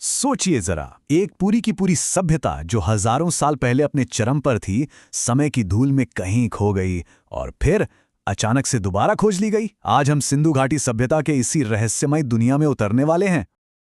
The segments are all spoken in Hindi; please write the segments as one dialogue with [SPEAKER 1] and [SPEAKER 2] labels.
[SPEAKER 1] सोचिए जरा, एक पूरी की पूरी सभ्यता जो हजारों साल पहले अपने चरम पर थी, समय की धूल में कहीं खो गई और फिर अचानक से दोबारा खोज ली गई। आज हम सिंधु घाटी सभ्यता के इसी रहस्यमय दुनिया में उतरने वाले हैं।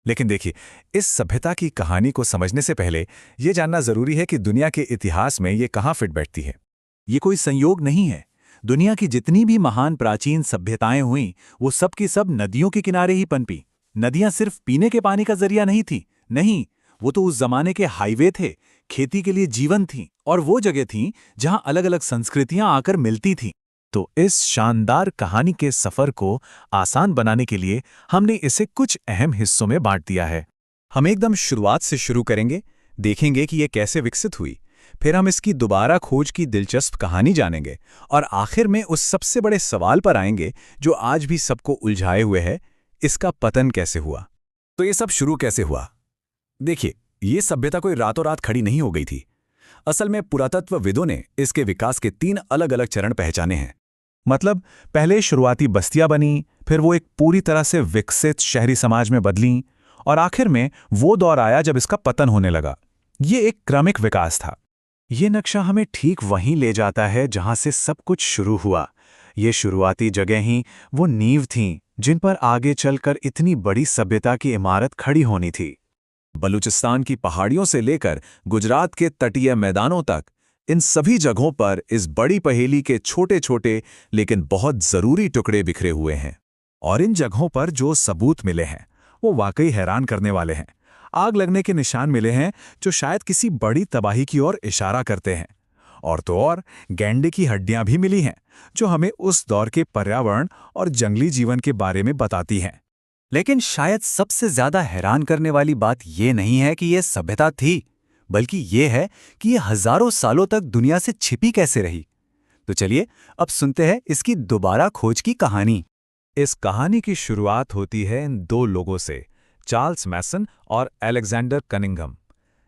[SPEAKER 2] लेकिन देखिए, इस सभ्यता की कहानी को समझने से पहले ये जानना जरूरी है कि दुनिया के इतिहास में ये कहाँ फिट बैठती है।
[SPEAKER 3] ये कोई संयोग नहीं है। दुनिया की जितनी भी महान प्राचीन सभ्यताएं हुईं, वो सब की सब नदियों के किनारे ही पनपी। नदियां सिर्फ पीने के पानी का जरिया नहीं थी, नहीं, वो तो उस जमाने के हाईवे थे, खेती के लिए जीवन थीं, और वो जगह थीं जहां अलग अलग संस्कृतियां आकर मिलती थीं।
[SPEAKER 2] तो इस शानदार कहानी के सफर को आसान बनाने के लिए हमने इसे कुछ अहम हिस्सों में बांट दिया है। हम एकदम शुरुआत से शुरू करेंगे, देखेंगे कि ये कैसे विकसित हुई, फिर हम इसकी दोबारा खोज की दिलचस्प कहानी जानेंगे और आखिर में उस सबसे बड़े सवाल पर आएंगे जो आज भी सबको उलझाए हुए है, इसका पतन कैसे हुआ।
[SPEAKER 1] तो ये सब शुरू कैसे हुआ? देखिए, ये सभ्यता कोई रातों रात खड़ी नहीं हो गई थी। असल में पुरातत्वविदों ने इसके विकास के 3 अलग-अलग चरण पहचाने हैं।
[SPEAKER 2] मतलब पहले शुरुआती बस्तियां बनी, फिर वो एक पूरी तरह से विकसित शहरी समाज में बदलीं और आखिर में वो दौर आया जब इसका पतन होने लगा। ये एक क्रमिक विकास था। ये नक्शा हमें ठीक वहीं ले जाता है जहां से सब कुछ शुरू हुआ। ये शुरुआती जगह ही वो नींव थीं जिन पर आगे चलकर इतनी बड़ी सभ्यता की इमारत खड़ी होनी थी।
[SPEAKER 1] बलूचिस्तान की पहाड़ियों से लेकर गुजरात के तटीय मैदानों तक, इन सभी जगहों पर इस बड़ी पहेली के छोटे छोटे लेकिन बहुत जरूरी टुकड़े बिखरे हुए हैं।
[SPEAKER 2] और इन जगहों पर जो सबूत मिले हैं वो वाकई हैरान करने वाले हैं। आग लगने के निशान मिले हैं जो शायद किसी बड़ी तबाही की ओर इशारा करते हैं, और तो और गैंडे की हड्डियां भी मिली हैं जो हमें उस दौर के पर्यावरण और जंगली जीवन के बारे में बताती हैं।
[SPEAKER 3] लेकिन शायद सबसे ज्यादा हैरान करने वाली बात ये नहीं है कि ये सभ्यता थी, बल्कि ये है कि ये हजारों सालों तक दुनिया से छिपी कैसे रही। तो चलिए अब सुनते हैं इसकी दोबारा खोज की कहानी।
[SPEAKER 2] इस कहानी की शुरुआत होती है इन 2 लोगों से, चार्ल्स मैसन और अलेक्जेंडर कनिंघम।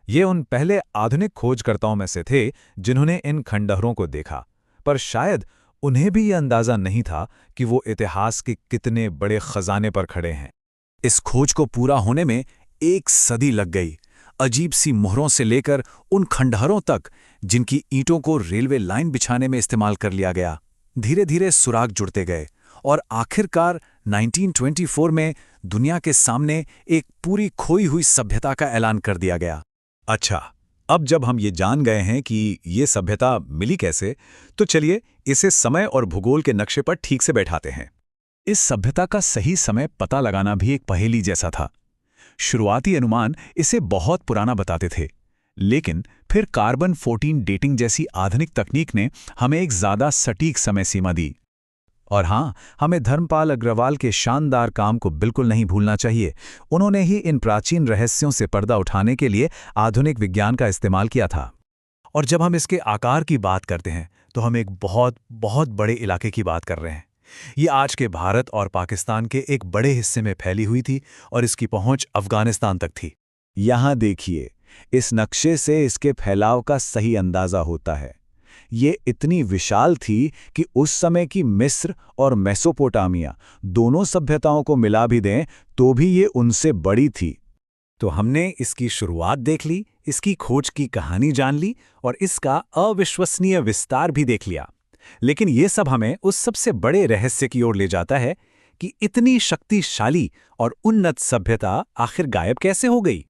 [SPEAKER 2] ये उन पहले आधुनिक खोजकर्ताओं में से थे जिन्होंने इन खंडहरों को देखा, पर शायद उन्हें भी यह अंदाजा नहीं था कि वो इतिहास के कितने बड़े खजाने पर खड़े हैं।
[SPEAKER 1] इस खोज को पूरा होने में 1 सदी लग गई। अजीब सी मोहरों से लेकर उन खंडहरों तक जिनकी ईंटों को रेलवे लाइन बिछाने में इस्तेमाल कर लिया गया। धीरे धीरे सुराग जुड़ते गए और आखिरकार 1924 में दुनिया के सामने एक पूरी खोई हुई सभ्यता का ऐलान कर दिया गया।
[SPEAKER 2] अच्छा, अब जब हम ये जान गए हैं कि ये सभ्यता मिली कैसे, तो चलिए इसे समय और भूगोल के नक्शे पर ठीक से बैठाते हैं। इस सभ्यता का सही समय पता लगाना भी एक पहेली जैसा था। शुरुआती अनुमान इसे बहुत पुराना बताते थे, लेकिन फिर कार्बन 14 डेटिंग जैसी आधुनिक तकनीक ने हमें एक ज़्यादा सटीक समय सीमा दी। और हाँ, हमें धर्मपाल अग्रवाल के शानदार काम को बिल्कुल नहीं भूलना चाहिए। उन्होंने ही इन प्राचीन रहस्यों से पर्दा उठाने के लिए आधुनिक विज्ञान का इस्तेमाल किया था। और जब हम इसके आकार की बात करते हैं तो हम एक बहुत बहुत बड़े इलाके की बात कर रहे हैं। ये आज के भारत और पाकिस्तान के एक बड़े हिस्से में फैली हुई थी और इसकी पहुंच अफगानिस्तान तक थी।
[SPEAKER 1] यहाँ देखिए, इस नक्शे से इसके फैलाव का सही अंदाजा होता है। ये इतनी विशाल थी कि उस समय की मिस्र और मेसोपोटामिया दोनों सभ्यताओं को मिला भी दें तो भी ये उनसे बड़ी थी।
[SPEAKER 2] तो हमने इसकी शुरुआत देख ली, इसकी खोज की कहानी जान ली और इसका अविश्वसनीय विस्तार भी देख लिया। लेकिन ये सब हमें उस सबसे बड़े रहस्य की ओर ले जाता है कि इतनी शक्तिशाली और उन्नत सभ्यता आखिर गायब कैसे हो गई।